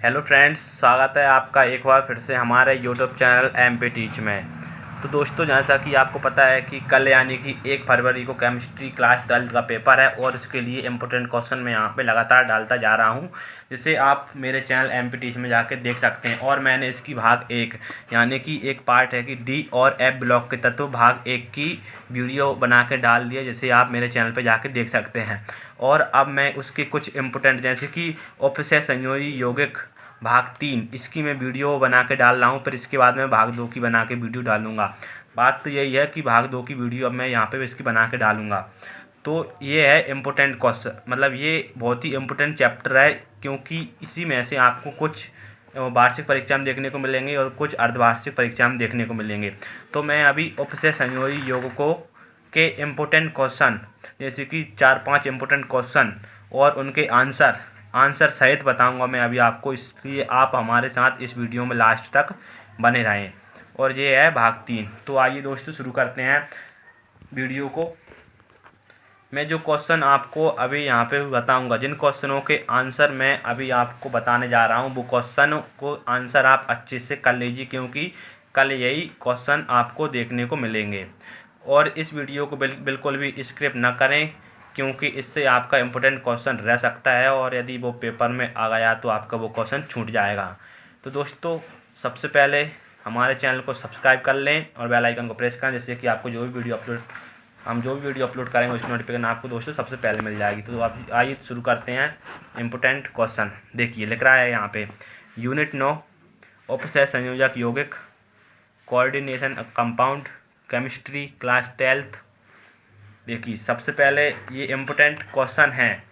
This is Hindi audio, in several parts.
हेलो फ्रेंड्स, स्वागत है आपका एक बार फिर से हमारे यूट्यूब चैनल एमपी टीच में। तो दोस्तों, जैसा कि आपको पता है कि कल यानी कि 1 फरवरी को केमिस्ट्री क्लास 12 का पेपर है और उसके लिए इम्पोर्टेंट क्वेश्चन मैं यहाँ पे लगातार डालता जा रहा हूँ, जिसे आप मेरे चैनल एमपी टीच में जाके देख सकते हैं। और मैंने इसकी भाग 1 यानी कि एक पार्ट है कि डी और एफ ब्लॉक के तत्व भाग 1 की वीडियो बना के डाल दिया, जिसे आप मेरे चैनल पर जाके देख सकते हैं। और अब मैं उसके कुछ इम्पोर्टेंट जैसे कि उपसय संयोजी यौगिक भाग 3 इसकी मैं वीडियो बना के डाल रहा हूँ। फिर इसके बाद मैं भाग 2 की बना के वीडियो डालूँगा। बात तो यही है कि भाग 2 की वीडियो अब मैं यहाँ पे इसकी बना के डालूँगा। तो ये है इम्पोर्टेंट क्वेश्चन, मतलब ये बहुत ही इम्पोर्टेंट चैप्टर है, क्योंकि इसी में से आपको कुछ वार्षिक परीक्षा में देखने को मिलेंगे और कुछ अर्धवार्षिक परीक्षा में देखने को मिलेंगे। तो मैं अभी उपसय संयोजी यौगिकों के इम्पोर्टेंट क्वेश्चन जैसे कि 4-5 इम्पोर्टेंट क्वेश्चन और उनके आंसर सहित बताऊंगा मैं अभी आपको, इसलिए आप हमारे साथ इस वीडियो में लास्ट तक बने रहें। और ये है भाग 3। तो आइए दोस्तों शुरू करते हैं वीडियो को। मैं जो क्वेश्चन आपको अभी यहाँ पे बताऊंगा, जिन क्वेश्चनों के आंसर मैं अभी आपको बताने जा रहा हूँ, वो क्वेश्चन को आंसर आप अच्छे से कर लीजिए, क्योंकि कल यही क्वेश्चन आपको देखने को मिलेंगे। और इस वीडियो को बिल्कुल भी स्किप न करें, क्योंकि इससे आपका इम्पोर्टेंट क्वेश्चन रह सकता है और यदि वो पेपर में आ गया तो आपका वो क्वेश्चन छूट जाएगा। तो दोस्तों, सबसे पहले हमारे चैनल को सब्सक्राइब कर लें और बेल आइकन को प्रेस करें, जिससे कि आपको जो भी वीडियो अपलोड करेंगे उसकी नोटिफिकेशन आपको दोस्तों सबसे पहले मिल जाएगी। तो आप आइए शुरू करते हैं इम्पोर्टेंट क्वेश्चन। देखिए, लिख रहा है यहाँ पे यूनिट 9 उपसय संयोजक यौगिक कोऑर्डिनेशन कंपाउंड केमिस्ट्री क्लास 12। देखिए, सबसे पहले ये इम्पोर्टेंट क्वेश्चन है,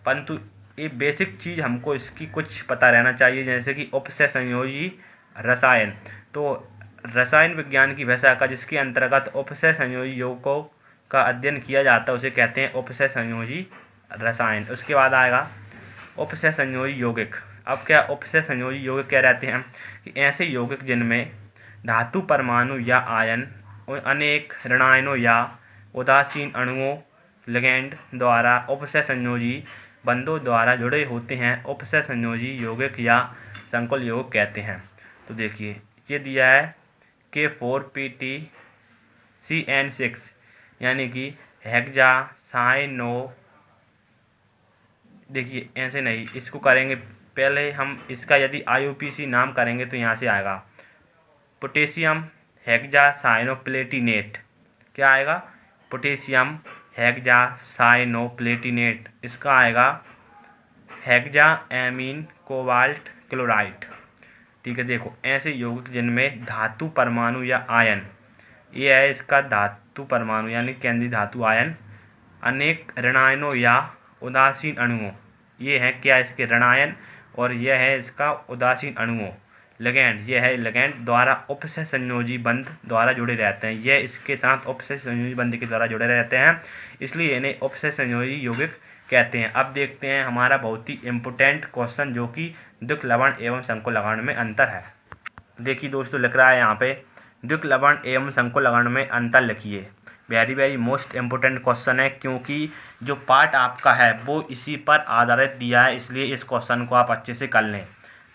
परंतु ये बेसिक चीज़ हमको इसकी कुछ पता रहना चाहिए, जैसे कि उपसय संयोजी रसायन। तो रसायन विज्ञान की भाषा का जिसके अंतर्गत उपसय संयोजी यौगिकों का अध्ययन किया जाता है उसे कहते हैं उपसय संयोजी रसायन। उसके बाद आएगा उपसय संयोजी यौगिक। अब क्या उपसय संयोजी यौगिक क्या रहते हैं कि ऐसे यौगिक जिनमें धातु परमाणु या आयन अनेक ऋणायनों या उदासीन अणुओं लिगैंड द्वारा उपसय संयोजी बंधों द्वारा जुड़े होते हैं, उपसय संयोजी यौगिक या संकुल यौगिक कहते हैं। तो देखिए, ये दिया है K4PTCN6 यानी कि हेक्सासाइनो। देखिए, ऐसे नहीं, इसको करेंगे पहले हम इसका यदि IUPAC नाम करेंगे तो यहाँ से आएगा पोटेशियम हेक्सासाइनोप्लेटिनेट। क्या आएगा? पोटेशियम हेक्सासाइनोप्लेटिनेट। इसका आएगा हेक्साएमीन कोबाल्ट क्लोराइड। ठीक है, देखो, ऐसे यौगिक जिनमें धातु परमाणु या आयन, ये है इसका धातु परमाणु यानी केंद्रीय धातु आयन, अनेक ऋणायनों या उदासीन अणुओं, ये है क्या इसके ऋणायन, और यह है इसका उदासीन अणुओं, लिगैंड, यह है लिगैंड द्वारा उपसय संयोजी बंध द्वारा जुड़े रहते हैं। यह इसके साथ उपसय संयोजी बंध के द्वारा जुड़े रहते हैं, इसलिए इन्हें उपसय संयोजी यौगिक कहते हैं। अब देखते हैं हमारा बहुत ही इम्पोर्टेंट क्वेश्चन, जो कि द्विक लवण एवं संकुल लवण में अंतर है। देखिए दोस्तों, लिख रहा है यहाँ पे द्विक लवण एवं संकुल लवण में अंतर लिखिए। वेरी मोस्ट इम्पोर्टेंट क्वेश्चन है, क्योंकि जो पार्ट आपका है वो इसी पर आधारित दिया है, इसलिए इस क्वेश्चन को आप अच्छे से कर लें।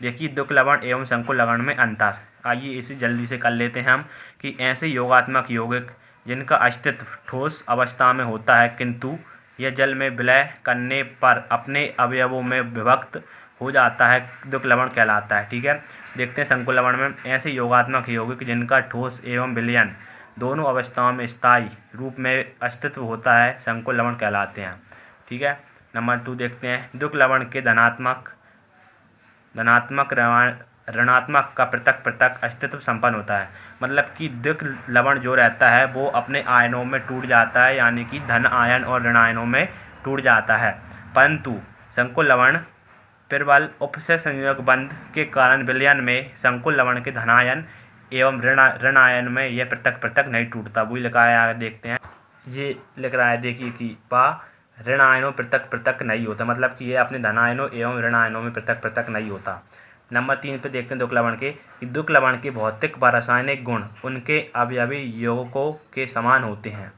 देखिए, द्विक लवण एवं संकुल लवण में अंतर। आइए इसे जल्दी से कर लेते हैं हम कि ऐसे योगात्मक यौगिक जिनका अस्तित्व ठोस अवस्था में होता है, किंतु यह जल में विलय करने पर अपने अवयवों में विभक्त हो जाता है, द्विक लवण कहलाता है। ठीक है, देखते हैं संकुल लवण में ऐसे योगात्मक यौगिक जिनका ठोस एवं विलयन दोनों अवस्थाओं में स्थायी रूप में अस्तित्व होता है, संकुल लवण कहलाते हैं। ठीक है, नंबर 2 देखते हैं द्विक लवण के धनात्मक ऋणात्मक का पृथक पृथक अस्तित्व संपन्न होता है। मतलब कि द्विक लवण जो रहता है वो अपने आयनों में टूट जाता है, यानी कि धन आयन और ऋण आयनों में टूट जाता है, परंतु संकुल लवण प्रबल उपसय संयोजक बंध के कारण विलयन में संकुल लवण के धनायन एवं ऋण आयन में यह पृथक पृथक नहीं टूटता। वही लिखा है, आगे देखते हैं। ये लिख रहा है, देखिए कि ऋण आयनों पृथक पृथक नहीं होता, मतलब कि ये अपने धनायनों एवं ऋण आयनों में पृथक पृथक नहीं होता। नंबर 3 पे देखते हैं द्विक लवण के कि द्विक लवण के भौतिक व रासायनिक गुण उनके अवयवी यौगिकों के समान होते हैं।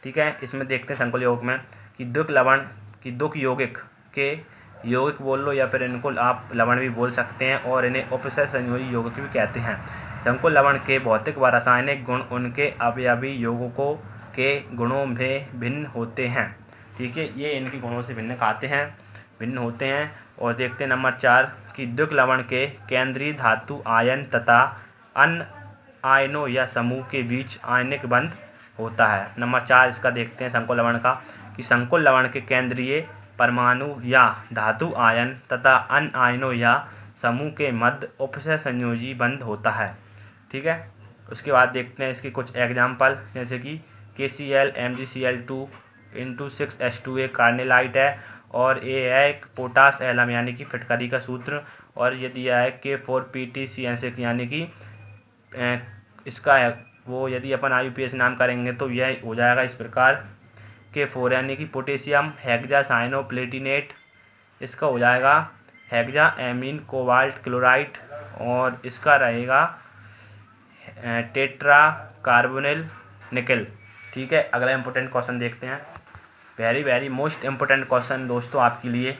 ठीक है, इसमें देखते हैं संकुल यौगिक में कि द्विक लवण की द्विक यौगिक के यौगिक बोल लो या फिर इनको आप लवण भी बोल सकते हैं, और इन्हें उपसय संयोजी यौगिक भी कहते हैं। संकुल लवण के भौतिक व रासायनिक गुण उनके अवयवी यौगिकों के गुणों में भिन्न होते हैं। ठीक है, ये इनके गुणों से भिन्न होते हैं। और देखते हैं नंबर 4 कि द्विक लवण के केंद्रीय धातु आयन तथा अन्य आयनों या समूह के बीच आयनिक बंध होता है। नंबर 4 इसका देखते हैं संकुल लवण का, कि संकुल लवण के केंद्रीय परमाणु या धातु आयन तथा अन्य आयनों या समूह के मध्य उपसय संयोजी बंध होता है। ठीक है, उसके बाद देखते हैं इसके कुछ एग्जाम्पल, जैसे कि KCl MgCl2 into 6H2A carnallite है, और ये है एक पोटास एलम यानी कि फिटकरी का सूत्र, और ये दिया है K4PtCN6 यानी कि इसका है वो, यदि अपन IUPAC नाम करेंगे तो यह हो जाएगा इस प्रकार, K4 यानी कि पोटेशियम हेक्सा साइनोप्लेटिनेट, इसका हो जाएगा हेक्सा एमीन कोबाल्ट क्लोराइड, और इसका रहेगा टेट्रा कार्बोनिल निकल। ठीक है, अगला इम्पोर्टेंट क्वेश्चन देखते हैं, वेरी मोस्ट इम्पोर्टेंट क्वेश्चन दोस्तों आपके लिए।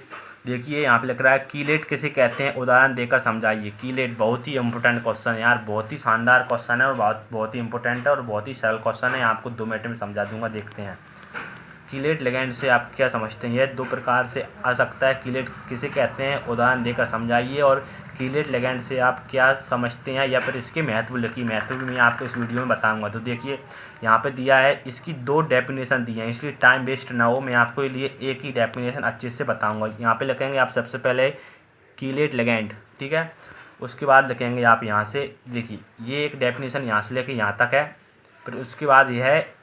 देखिए यहाँ पे लिख रहा है कीलेट किसे कहते हैं, उदाहरण देकर समझाइए। कीलेट बहुत ही इंपॉर्टेंट क्वेश्चन है यार, बहुत ही शानदार क्वेश्चन है, और बहुत ही इंपॉर्टेंट है, और बहुत ही सरल क्वेश्चन है, आपको 2 मिनट में समझा दूंगा। देखते हैं कीलेट लिगेंड से आप क्या समझते हैं। यह 2 प्रकार से आ सकता है, कीलेट किसे कहते हैं उदाहरण देकर समझाइए, और कीलेट लिगेंड से आप क्या समझते हैं, या फिर इसके महत्व लिखिए। महत्व भी मैं आपको इस वीडियो में बताऊंगा। तो देखिए यहाँ पे दिया है, इसकी 2 डेफिनेशन दी हैं, इसलिए टाइम वेस्ट ना हो, मैं आपको लिए एक ही डेफिनेशन अच्छे से बताऊंगा। यहाँ पे लिखेंगे आप सबसे पहले कीलेट लिगेंड, ठीक है, उसके बाद लिखेंगे आप यहाँ से, देखिए ये एक डेफिनेशन यहाँ से लेके यहाँ तक है, फिर उसके बाद यह है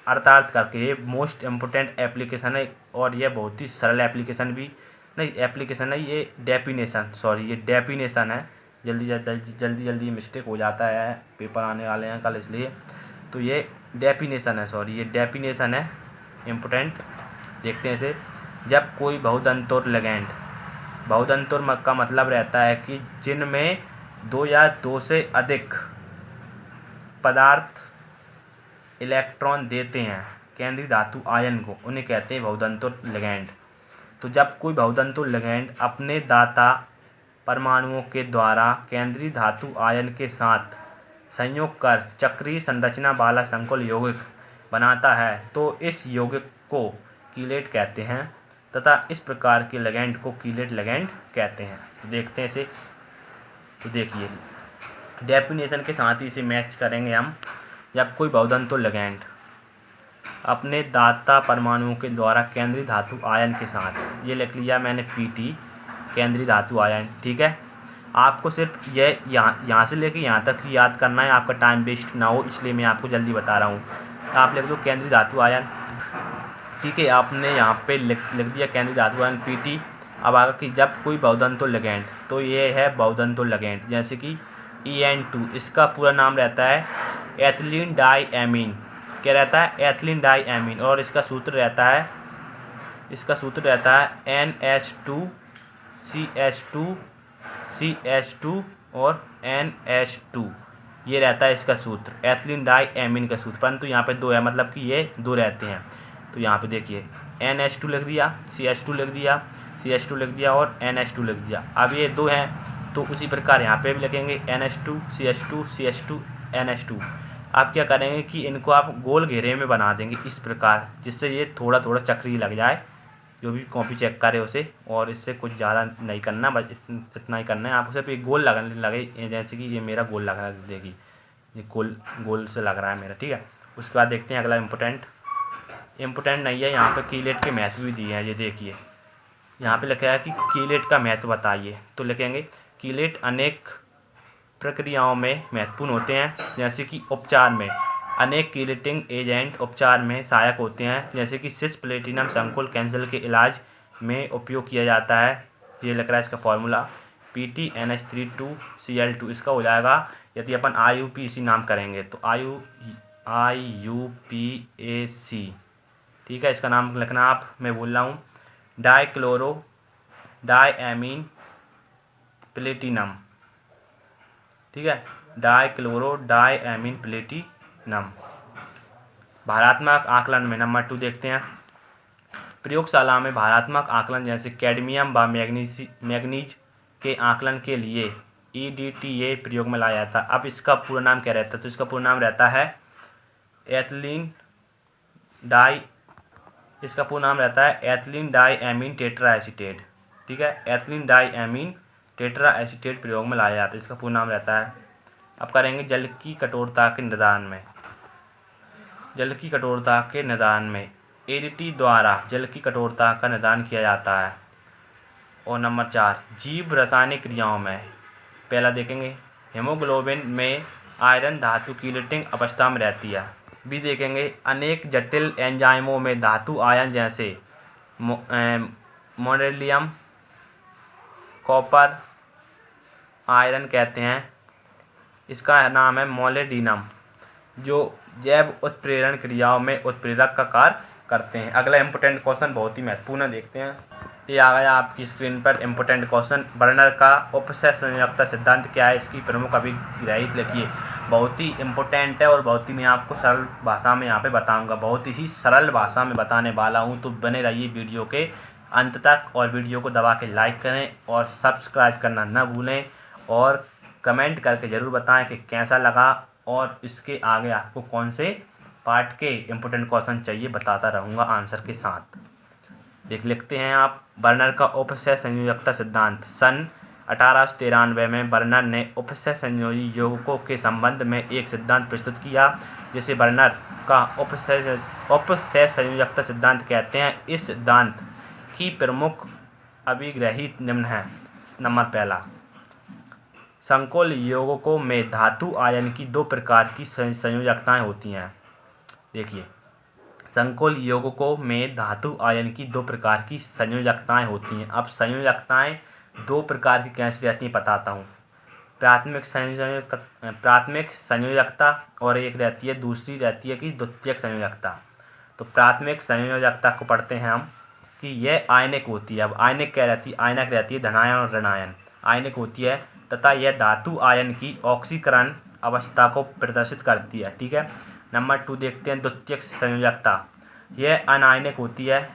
अर्थार्थ करके, ये मोस्ट इम्पोर्टेंट एप्लीकेशन है, और यह बहुत ही सरल एप्लीकेशन भी नहीं एप्लीकेशन है, ये डेफिनेशन है। जल्दी मिस्टेक हो जाता है, पेपर आने वाले हैं कल, इसलिए तो ये डेफिनेशन है, ये डेफिनेशन है इम्पोर्टेंट। देखते हैं इसे, जब कोई बहुदंतोर लिगेंड, बहुदंतोर का मतलब रहता है कि जिनमें 2 या 2 से अधिक पदार्थ इलेक्ट्रॉन देते हैं केंद्रीय धातु आयन को, उन्हें कहते हैं बहुदंतोर लिगेंड। तो जब कोई बहुदंतोर लिगेंड अपने दाता परमाणुओं के द्वारा केंद्रीय धातु आयन के साथ संयोग कर चक्रीय संरचना वाला संकुल यौगिक बनाता है, तो इस यौगिक को कीलेट कहते हैं, तथा इस प्रकार के लिगेंड को कीलेट लिगेंड कहते हैं। देखते हैं इसे, तो देखिए डेफिनेशन के साथ ही इसे मैच करेंगे हम। जब कोई बहुदंतोर लिगेंड अपने दाता परमाणुओं के द्वारा केंद्रीय धातु आयन के साथ, ये लिख लिया मैंने PT केंद्रीय धातु आयन, ठीक है। आपको सिर्फ ये यहाँ से लेके यहाँ तक ही याद करना है, आपका टाइम वेस्ट ना हो, इसलिए मैं आपको जल्दी बता रहा हूँ। आप लिख दो केंद्रीय धातु आयन, ठीक है, आपने यहाँ पे लिख दिया केंद्रीय धातु आयन PT। अब आगे कि जब कोई बहुदंतोर लिगेंड, तो ये है बहुदंतोर लिगेंड, जैसे कि EN2, इसका पूरा नाम रहता है एथिलीन डाई एमीन, क्या रहता है, एथिलीन डाई एमीन, और इसका सूत्र रहता है NH2 CH2 और NH2, ये रहता है इसका सूत्र, एथिलीन डाई एमीन का सूत्र। परंतु यहाँ पे 2 है, मतलब कि ये 2 रहते हैं। तो यहाँ पे देखिए NH2 लिख दिया, CH2 लिख दिया और NH2 लिख दिया। अब ये 2 हैं, तो उसी प्रकार यहाँ पे भी लिखेंगे NH2 CH2 NH2। आप क्या करेंगे कि इनको आप गोल घेरे में बना देंगे इस प्रकार, जिससे ये थोड़ा चक्रीय लग जाए। जो भी कॉपी चेक करे उसे, और इससे कुछ ज़्यादा नहीं करना, बस इतना ही करना है आपको, सिर्फ एक गोल लगने लगे, जैसे कि ये मेरा गोल लग रहा है, देखिए ये गोल से लग रहा है मेरा, ठीक है। उसके बाद देखते हैं अगला इम्पोर्टेंट नहीं है, यहाँ पे कीलेट के महत्व भी दिए हैं। ये देखिए यहाँ पे लिखा है कि कीलेट का महत्व बताइए, तो लिखेंगे कीलेट अनेक प्रक्रियाओं में महत्वपूर्ण होते हैं, जैसे कि उपचार में अनेक कीलेटिंग एजेंट उपचार में सहायक होते हैं, जैसे कि सिस प्लेटिनम संकुल कैंसर के इलाज में उपयोग किया जाता है। ये लिख रहा है इसका फॉर्मूला PtNH32Cl2, इसका हो जाएगा, यदि अपन IUPAC नाम करेंगे तो IUPAC, ठीक है, इसका नाम लिखना आप, मैं बोल रहा हूँ डाइक्लोरो डाइएमीन प्लेटिनम, ठीक है, डाइक्लोरो डाइएमीन प्लेटिनम। भारात्मक आकलन में नंबर 2 देखते हैं, प्रयोगशाला में भारात्मक आकलन जैसे कैडमियम व मैग्नीज के आकलन के लिए EDTA प्रयोग में लाया जाता है। अब इसका पूरा नाम क्या रहता है? तो इसका पूरा नाम रहता है ethylene diamine tetraacetate. ठीक है, ethylene diamine tetraacetate प्रयोग में लाया जाता है, इसका पूरा नाम रहता है। अब करेंगे जल की कठोरता के निदान में ADT द्वारा जल की कठोरता का निदान किया जाता है। और नंबर 4, जीव रासायनिक क्रियाओं में पहला देखेंगे हीमोग्लोबिन में आयरन धातु की लीटिंग अवस्था में रहती है। भी देखेंगे अनेक जटिल एंजाइमों में धातु आयन जैसे मोडेलियम, कॉपर आयरन कहते हैं, इसका नाम है मोलिब्डेनम, जो जैव उत्प्रेरण क्रियाओं में उत्प्रेरक का कार्य करते हैं। अगला इम्पोर्टेंट क्वेश्चन बहुत ही महत्वपूर्ण देखते हैं। ये आ गया आपकी स्क्रीन पर इम्पोर्टेंट क्वेश्चन। बर्नर का उपसय संयोजकता सिद्धांत क्या है? इसकी प्रमुख अभिग्रहित लिखिए। बहुत ही इम्पोर्टेंट है और बहुत ही मैं आपको सरल भाषा में यहाँ पे बताऊंगा, बहुत ही सरल भाषा में बताने वाला हूँ। तो बने रहिए वीडियो के अंत तक और वीडियो को दबा के लाइक करें और सब्सक्राइब करना न भूलें और कमेंट करके ज़रूर बताएं कि कैसा लगा और इसके आगे आपको कौन से पार्ट के इम्पोर्टेंट क्वेश्चन चाहिए, बताता रहूँगा आंसर के साथ। देख लिखते हैं आप। बर्नर का उपसय संयोजकता सिद्धांत। सन 1893 में बर्नर ने उपसय संयोजी यौगिकों के संबंध में एक सिद्धांत प्रस्तुत किया, जिसे बर्नर का उपसय संयोजकता सिद्धांत कहते हैं। इस सिद्धांत की प्रमुख अभिग्रहित निम्न है। नंबर पहला, संकुल यौगिकों में धातु आयन की 2 प्रकार की संयोजकताएं होती हैं। देखिए, संकुल यौगिकों में धातु आयन की 2 प्रकार की संयोजकताएं होती हैं। अब संयोजकताएं 2 प्रकार की कैसी रहती हैं बताता हूँ। प्राथमिक संयोजकता और एक रहती है, दूसरी रहती है कि द्वितीयक संयोजकता। तो प्राथमिक संयोजकता को पढ़ते हैं हम कि यह आयनिक होती है। अब आयनिक क्या रहती है? आयनिक रहती है धनायन और ऋणायन, आयनिक होती है तथा यह धातु आयन की ऑक्सीकरण अवस्था को प्रदर्शित करती है। ठीक है। नंबर 2 देखते हैं द्वितीयक संयोजकता। यह अनायनिक होती है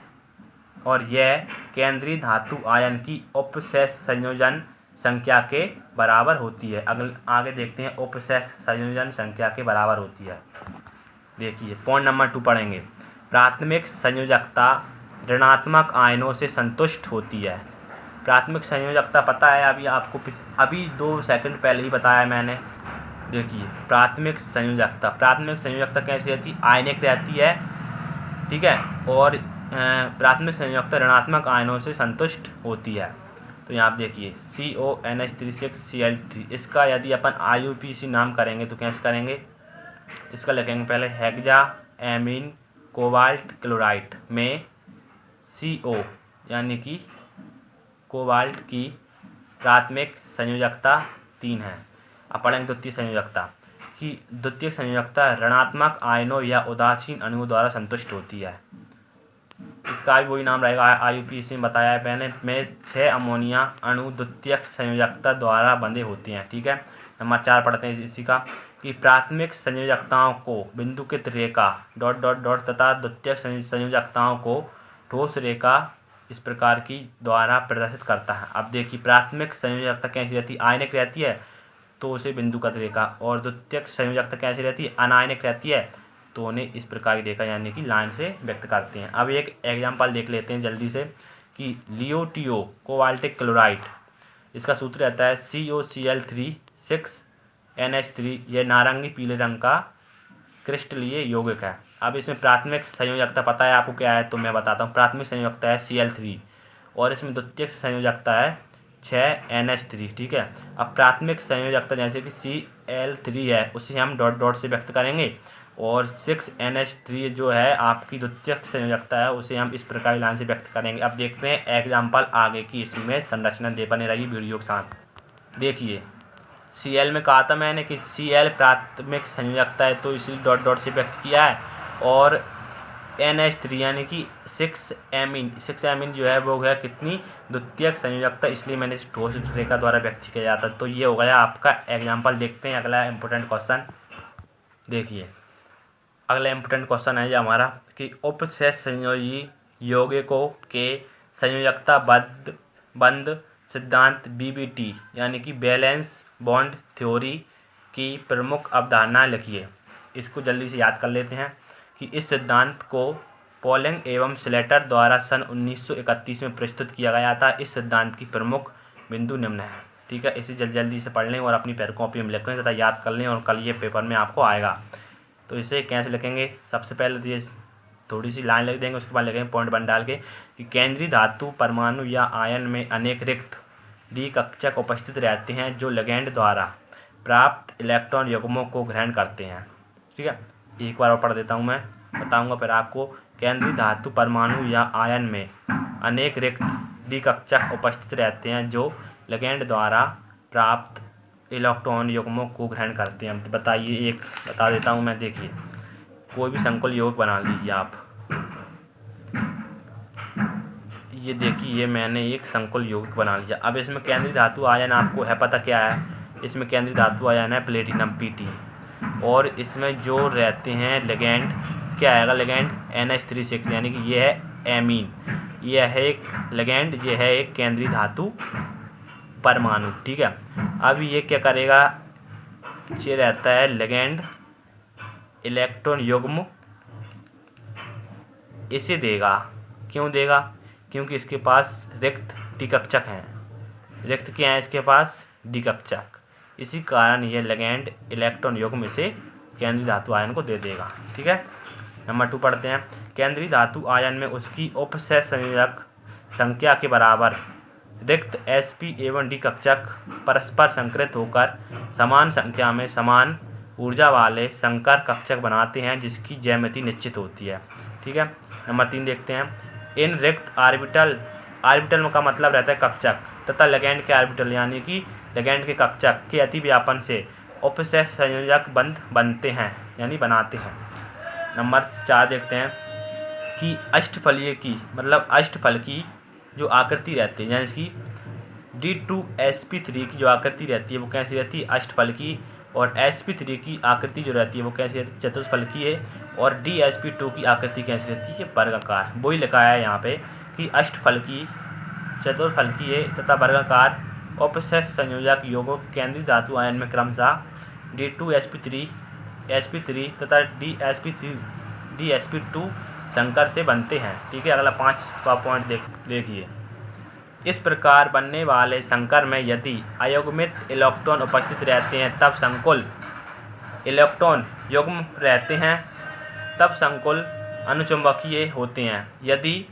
और यह केंद्रीय धातु आयन की उपसय संयोजन संख्या के बराबर होती है। आगे देखते हैं उपसय संयोजन संख्या के बराबर होती है। देखिए पॉइंट नंबर 2 पढ़ेंगे। प्राथमिक संयोजकता ऋणात्मक आयनों से संतुष्ट होती है। प्राथमिक संयोजकता पता है अभी आपको, अभी 2 सेकंड पहले ही बताया मैंने। देखिए प्राथमिक संयोजकता कैसी रहती है? आयनिक रहती है। ठीक है। और प्राथमिक संयोजकता ऋणात्मक आयनों से संतुष्ट होती है। तो यहाँ आप देखिए CONH36Cl3, इसका यदि अपन IUPAC नाम करेंगे तो कैसे करेंगे? इसका लिखेंगे पहले हेक्सा एमीन कोबाल्ट क्लोराइड में CO यानी कि कोबाल्ट की प्राथमिक संयोजकता 3 है। अब पढ़ेंगे द्वितीय संयोजकता कि द्वितीय संयोजकता ऋणात्मक आयनों या उदासीन अणुओं द्वारा संतुष्ट होती है। इसका भी वही नाम रहेगा, IUPAC में बताया है मैंने, में 6 अमोनिया अणु द्वितीयक संयोजकता द्वारा बंधे होते हैं। ठीक है। नंबर 4 पढ़ते हैं इसी का कि प्राथमिक संयोजकताओं को बिंदुकित रेखा ... तथा द्वितीयक संयोजकताओं को ठोस रेखा इस प्रकार की द्वारा प्रदर्शित करता है। अब देखिए प्राथमिक संयोजकता कैसी रहती है? आयनिक रहती है तो उसे बिंदुगत रेखा, और द्वितीयक संयोजकता कैसी रहती है? अनायनिक रहती है तो उन्हें इस प्रकार की रेखा यानी कि लाइन से व्यक्त करते हैं। अब एक एग्जांपल देख लेते हैं जल्दी से कि लियोटियो कोबाल्टिक क्लोराइड, इसका सूत्र रहता है COCl3 6NH3। यह नारंगी पीले रंग का क्रिस्टलीय यौगिक है। अब इसमें प्राथमिक संयोजकता पता है आपको क्या है? तो मैं बताता हूँ। प्राथमिक संयोजकता है Cl3 और इसमें द्वितीयक संयोजकता है 6NH3। ठीक है। अब प्राथमिक संयोजकता जैसे कि Cl3 है उसे हम ... से व्यक्त करेंगे और 6NH3 जो है आपकी द्वितीयक संयोजकता है उसे हम इस प्रकार की लाइन से व्यक्त करेंगे। अब देखते हैं एग्जाम्पल आगे की, इसमें संरचना दे बने रही वीडियो के साथ। देखिए Cl में कहा था मैंने कि Cl प्राथमिक संयोजकता है तो इसलिए ... से व्यक्त किया है, और NH3 यानी कि 6 एमीन जो है वो है कितनी? द्वितीयक संयोजकता, इसलिए मैंने इस ठोस रेखा द्वारा व्यक्त किया जाता है। तो ये हो गया आपका एग्जाम्पल। देखते हैं अगला इम्पोर्टेंट क्वेश्चन। देखिए अगला इम्पोर्टेंट क्वेश्चन है ये हमारा कि उपसय संयोजी यौगिकों के संयोजकता बंध सिद्धांत BBT यानी कि बैलेंस बॉन्ड थ्योरी की प्रमुख अवधारणा लिखिए। इसको जल्दी से याद कर लेते हैं कि इस सिद्धांत को पॉलिंग एवं स्लेटर द्वारा सन 1931 में प्रस्तुत किया गया था। इस सिद्धांत की प्रमुख बिंदु निम्न है। ठीक है, इसे जल्दी से पढ़ लें और अपनी पैर कॉपी में लिख लें तथा याद कर लें और कल ये पेपर में आपको आएगा। तो इसे कैसे लिखेंगे, सबसे पहले तो ये थोड़ी सी लाइन लिख देंगे, उसके बाद लिखेंगे पॉइंट बन डाल के कि केंद्रीय धातु परमाणु या आयन में अनेक रिक्त डी कक्षक उपस्थित रहते हैं जो लिगैंड द्वारा प्राप्त इलेक्ट्रॉन युग्मों को ग्रहण करते हैं। ठीक है, एक बार और पढ़ देता हूँ, मैं बताऊँगा फिर आपको। केंद्रीय धातु परमाणु या आयन में अनेक रिक्त डी कक्षक उपस्थित रहते हैं जो लिगैंड द्वारा प्राप्त इलेक्ट्रॉन युग्मों को ग्रहण करते हैं। तो बताइए, एक बता देता हूँ मैं। देखिए, कोई भी संकुल यौगिक बना लीजिए आप। ये देखिए, ये मैंने एक संकुल यौगिक बना लिया। अब इसमें केंद्रीय धातु आयन आपको है पता क्या है। इसमें केंद्रीय धातु आयन है प्लेटिनम Pt, और इसमें जो रहते हैं लिगैंड क्या आएगा, लिगैंड NH3 यानी कि ये है एमीन। यह है एक लिगैंड, ये है एक केंद्रीय धातु परमाणु। ठीक है, अब ये क्या करेगा, ये रहता है लिगैंड इलेक्ट्रॉन युग्म इसे देगा। क्यों देगा, क्योंकि इसके पास रिक्त डी कक्षक हैं। रिक्त क्या है इसके पास, डी कक्षक। इसी कारण ये लिगैंड इलेक्ट्रॉन युग्म इसे केंद्रीय धातु आयन को दे देगा। ठीक है, नंबर 2 पढ़ते हैं। केंद्रीय धातु आयन में उसकी उपसह संयोजक संख्या के बराबर रिक्त sp एवं डी कक्षक परस्पर संकृत होकर समान संख्या में समान ऊर्जा वाले संकर कक्षक बनाते हैं जिसकी ज्यामिति निश्चित होती है। ठीक है, नंबर 3 देखते हैं। इन रिक्त ऑर्बिटल का मतलब रहता है कक्षक तथा लिगैंड के ऑर्बिटल यानी कि लिगैंड के कक्षक के अतिव्यापन से उपसह संयोजक बंध बनते हैं यानी बनाते हैं। नंबर 4 देखते हैं कि अष्टफलीय की मतलब अष्टफल की जो आकृति रहती है, यानी इसकी D2sp3 की जो आकृति रहती है वो कैसी रहती है, अष्टफल की। और sp3 की आकृति जो रहती है वो कैसी रहती है, चतुष्फलकी है। और dsp2 की आकृति कैसी रहती है, वर्गाकार। वही लिखा है यहाँ पे कि अष्टफलकी, चतुर्फलकी है तथा वर्गाकार उपसह संयोजक योगों केंद्रीय धातु आयन में क्रमशः D2sp3 तथा dsp2 संकर से बनते हैं। ठीक है, अगला 5वां पॉइंट देखिए। इस प्रकार बनने वाले संकर में यदि अयुग्मित इलेक्ट्रॉन उपस्थित रहते हैं तब संकुल इलेक्ट्रॉन युग्म रहते हैं, तब संकुल अनुचुंबकीय होते हैं। यदि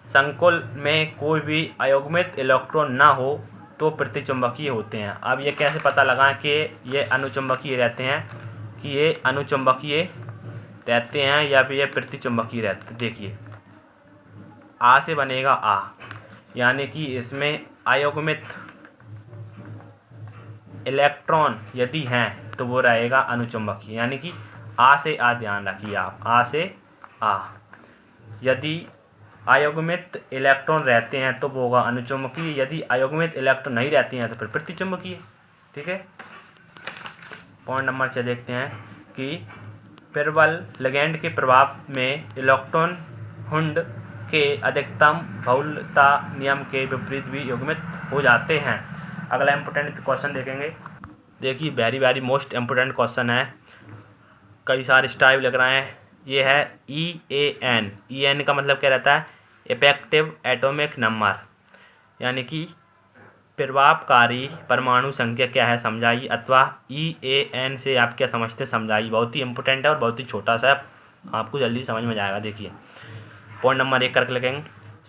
संकुल में कोई भी अयुग्मित इलेक्ट्रॉन ना हो तो प्रतिचुंबकीय होते हैं। अब ये कैसे पता लगाएं कि ये अनुचुंबकीय रहते हैं, कि ये अनुचुंबकीय रहते हैं या फिर ये प्रतिचुंबकीय रहते हैं। देखिए, आ से बनेगा आ, यानी कि इसमें अयुग्मित इलेक्ट्रॉन यदि हैं तो वो रहेगा अनुचुंबकीय, यानी कि आ से आ, ध्यान रखिए आप, आ से आ। यदि अयुग्मित इलेक्ट्रॉन रहते हैं तो वो होगा अनुचुंबकीय, यदि अयुग्मित इलेक्ट्रॉन नहीं रहती हैं तो फिर प्रतिचुंबकीय। ठीक है, पॉइंट नंबर 6 देखते हैं कि प्रबल लिगैंड के प्रभाव में इलेक्ट्रॉन हुंड के अधिकतम बहुलता नियम के विपरीत भी युग्मित हो जाते हैं। अगला इम्पोर्टेंट क्वेश्चन देखेंगे। देखिए, वेरी मोस्ट इम्पोर्टेंट क्वेश्चन है, कई सारे स्टाइल लग रहे हैं। ये है EAN। EAN का मतलब क्या रहता है, इफेक्टिव एटॉमिक नंबर, यानी कि प्रभावकारी परमाणु संख्या क्या है समझाइए, अथवा EAN से आप क्या समझते समझाइए। बहुत ही इंपॉर्टेंट है और बहुत ही छोटा सा है, आपको जल्दी समझ में जाएगा। देखिए, पॉइंट नंबर 1 करके लगेंगे।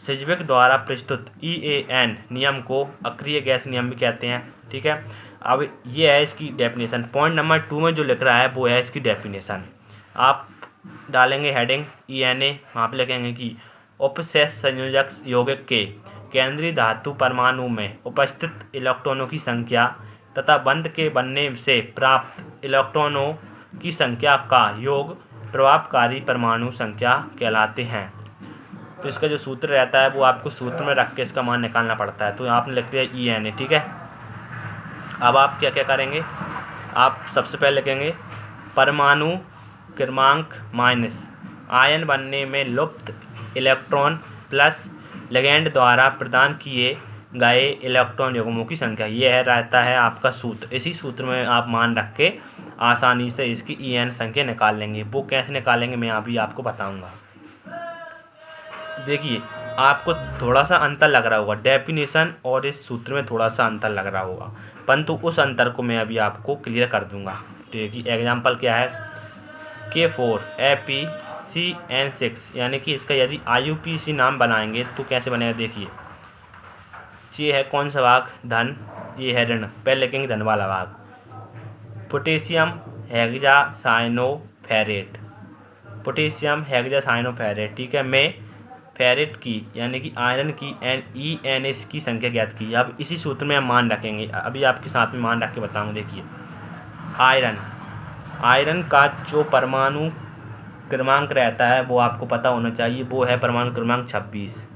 सिज्विक द्वारा प्रस्तुत EAN नियम को अक्रिय गैस नियम भी कहते हैं। ठीक है, अब ये है इसकी डेफिनेशन। पॉइंट नंबर 2 में जो लिख रहा है वो है इसकी डेफिनेशन। आप डालेंगे हेडिंग ENA, वहाँ पे लिखेंगे कि उपसह संयोजक यौगिक के केंद्रीय धातु परमाणु में उपस्थित इलेक्ट्रॉनों की संख्या तथा बंध के बनने से प्राप्त इलेक्ट्रॉनों की संख्या का योग प्रभावकारी परमाणु संख्या कहलाते हैं। तो इसका जो सूत्र रहता है वो आपको सूत्र में रख के इसका मान निकालना पड़ता है। तो आपने लिख दिया ENA। ठीक है, अब आप क्या क्या करेंगे, आप सबसे पहले लिखेंगे परमाणु क्रमांक माइनस आयन बनने में लुप्त इलेक्ट्रॉन प्लस लिगैंड द्वारा प्रदान किए गए इलेक्ट्रॉन युग्मों की संख्या। यह रहता है आपका सूत्र। इसी सूत्र में आप मान रख के आसानी से इसकी EN संख्या निकाल लेंगे। वो कैसे निकालेंगे मैं अभी आपको बताऊंगा। देखिए आपको थोड़ा सा अंतर लग रहा होगा, डेफिनेशन और इस सूत्र में थोड़ा सा अंतर लग रहा होगा, परंतु उस अंतर को मैं अभी आपको क्लियर कर दूंगा। देखिए एग्जाम्पल क्या है, K4 FeCN6, यानी कि इसका यदि IUPAC नाम बनाएंगे तो कैसे बनेगा। देखिए ये है कौन सा भाग, धन, ये है ऋण, पहले लिखेंगे धन वाला भाग। पोटेशियम हेक्सासाइनोफेरेट, पोटेशियम हेक्सासाइनोफेरेट, ठीक है। मैं फेरेट की यानी कि आयरन की ENS की संख्या ज्ञात की। अब इसी सूत्र में हम मान रखेंगे, अभी आपके साथ में मान रख के बताऊँगा। देखिए आयरन का जो परमाणु क्रमांक रहता है वो आपको पता होना चाहिए, वो है परमाणु क्रमांक 26,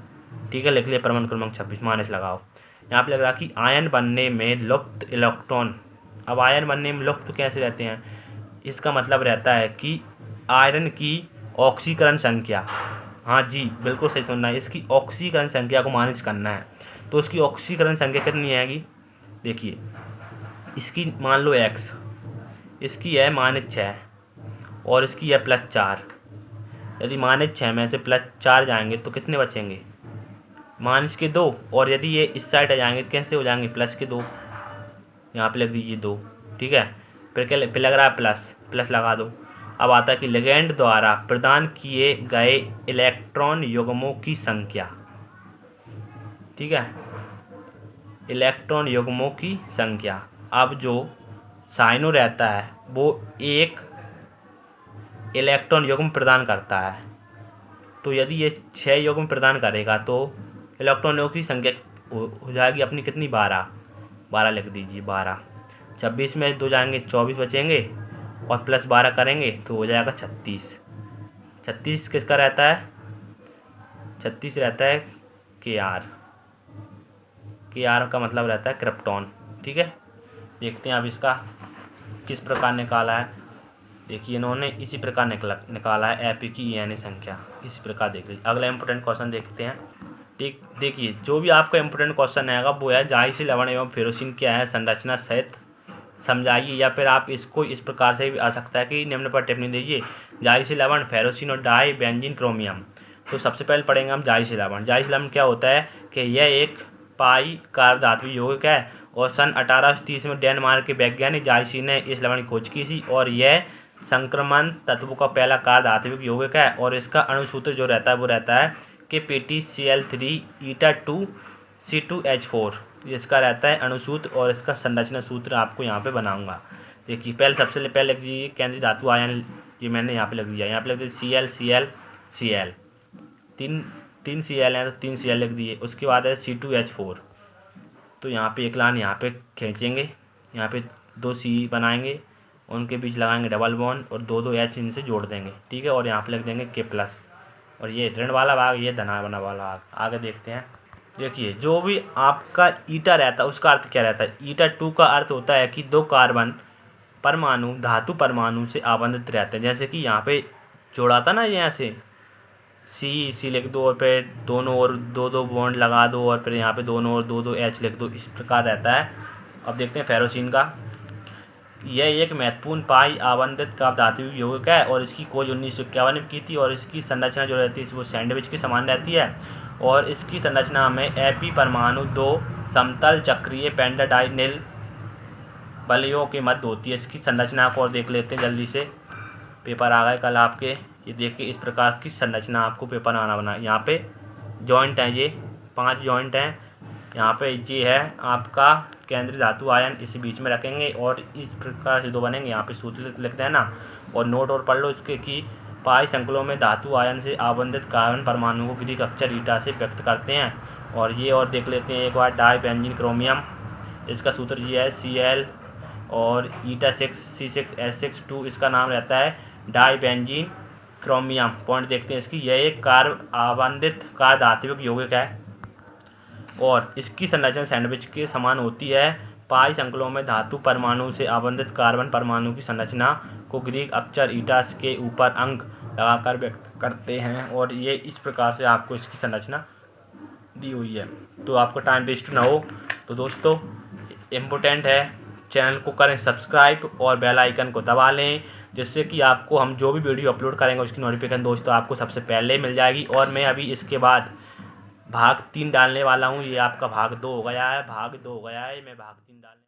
ठीक है। लिख लिया परमाणु क्रमांक 26, माइनस लगाओ। यहाँ पे लग रहा कि आयन बनने में लुप्त इलेक्ट्रॉन। अब आयन बनने में लुप्त कैसे रहते हैं, इसका मतलब रहता है कि आयरन की ऑक्सीकरण संख्या, हाँ जी बिल्कुल सही सुनना है, इसकी ऑक्सीकरण संख्या को माइनस करना है। तो उसकी ऑक्सीकरण संख्या कितनी आएगी, देखिए इसकी मान लो X, इसकी है -6 और इसकी है +4। यदि -6 में से +4 जाएंगे तो कितने बचेंगे, -2। और यदि ये इस साइड आ जाएंगे तो कैसे हो जाएंगे, +2। यहाँ पे लिख दीजिए 2, ठीक है। फिर लग रहा है प्लस लगा दो। अब आता है कि लिगैंड द्वारा प्रदान किए गए इलेक्ट्रॉन युग्मों की संख्या, ठीक है, इलेक्ट्रॉन युग्मों की संख्या। अब जो साइनो रहता है वो एक इलेक्ट्रॉन युग्म प्रदान करता है, तो यदि ये 6 युग्म प्रदान करेगा तो इलेक्ट्रॉनों की संख्या हो जाएगी अपनी कितनी, 12 लिख दीजिए 12। 26 में 2 जाएंगे 24 बचेंगे और +12 करेंगे तो हो जाएगा 36। 36 किसका रहता है, 36 रहता है Kr का मतलब रहता है क्रिप्टॉन, ठीक है। देखते हैं अब इसका किस प्रकार निकाला है। देखिए इन्होंने इसी प्रकार निकाला है Fe की ENA संख्या, इसी प्रकार देख लीजिए। अगला इंपॉर्टेंट क्वेश्चन देखते हैं, ठीक। देखिए जो भी आपका इंपॉर्टेंट क्वेश्चन आएगा वो है जाइसी लवण एवं फेरोसिन क्या है संरचना सहित समझाइए, या फिर आप इसको इस प्रकार से भी आ सकता है कि निम्न पर टिप्पणी दीजिए, जाइसी लवण, फेरोसिन और डाई बेंजीन क्रोमियम। तो सबसे पहले पढ़ेंगे हम जाइसी लवण। जाइसी लवण क्या होता है कि यह एक पाई कार्बधातुक यौगिक है और सन 1830 में डेनमार्क के वैज्ञानिक जाइसी ने इस लवण की खोज की थी और यह संक्रमण तत्वों का पहला कार्बधातुक यौगिक है। और इसका अणुसूत्र जो रहता है वो रहता है कि PtCl3 इसका रहता है अणुसूत्र, और इसका संरचना सूत्र आपको यहाँ पे बनाऊंगा। देखिए पहले सबसे पहले लिख दीजिए केंद्रीय धातु आयन, ये मैंने यहाँ पे लिख दिया। यहाँ पे लिख दीजिए Cl, तीन Cl हैं तो 3 Cl लिख दिए। उसके बाद है C2H4, तो यहाँ पे एक लाइन यहाँ पे खींचेंगे, यहाँ पे 2 C बनाएंगे, उनके बीच लगाएंगे डबल बॉन्ड और 2 H इनसे जोड़ देंगे, ठीक है। और यहाँ पे लिख देंगे K+, और ये ऋण वाला भाग, ये धनात्मक वाला भाग। आगे देखते हैं। देखिए जो भी आपका ईटा रहता है उसका अर्थ क्या रहता है, ईटा2 का अर्थ होता है कि 2 कार्बन परमाणु धातु परमाणु से आबंधित रहते हैं। जैसे कि यहाँ पे जोड़ा था ना, यहाँ से सी लिख दो और फिर दोनों ओर 2 बॉन्ड लगा दो और फिर यहाँ पे दोनों ओर 2 H लिख दो, इस प्रकार रहता है। अब देखते हैं फेरोसिन का। यह एक महत्वपूर्ण पाई आबंधित कार्बधातुक यौगिक है और इसकी खोज 1951 में की थी। और इसकी संरचना जो रहती है वो सैंडविच के समान रहती है और इसकी संरचना में Fe परमाणु 2 समतल चक्रीय पेंटाडाइनिल बलियों के मध्य होती है। इसकी संरचना को और देख लेते हैं जल्दी से, पेपर आ गए कल आपके। ये देखिए इस प्रकार की संरचना आपको पेपर आना बना। यहाँ पे जॉइंट हैं, ये 5 जॉइंट हैं। यहाँ पे ये है आपका केंद्रीय धातु आयन, इसी बीच में रखेंगे और इस प्रकार से 2 बनेंगे। यहाँ पे सूत्र लिखते हैं ना, और नोट और पढ़ लो इसके कि पाई संकुलों में धातु आयन से आबंधित कार्बन परमाणु को ग्रीक अक्षर ईटा से व्यक्त करते हैं। और ये और देख लेते हैं एक बार, डाई बेंजीन क्रोमियम, इसका सूत्र ये है Cl और ईटा6 C6H6 इसका नाम रहता है डाई बेंजीन क्रोमियम। पॉइंट देखते हैं इसकी, यह एक कार्ब आबंधित कार्बधातुक यौगिक है और इसकी संरचना सैंडविच के समान होती है। पाई संकुलों में धातु परमाणु से आबंधित कार्बन परमाणु की संरचना को ग्रीक अक्षर ईटा के ऊपर अंक लगाकर व्यक्त करते हैं और ये इस प्रकार से आपको इसकी संरचना दी हुई है। तो आपको टाइम वेस्ट ना हो तो दोस्तों इम्पोर्टेंट है, चैनल को करें सब्सक्राइब और बेल आइकन को दबा लें, जिससे कि आपको हम जो भी वीडियो अपलोड करेंगे उसकी नोटिफिकेशन दोस्तों आपको सबसे पहले मिल जाएगी। और मैं अभी इसके बाद भाग 3 डालने वाला हूँ। ये आपका भाग 2 हो गया है, मैं भाग 3 डालने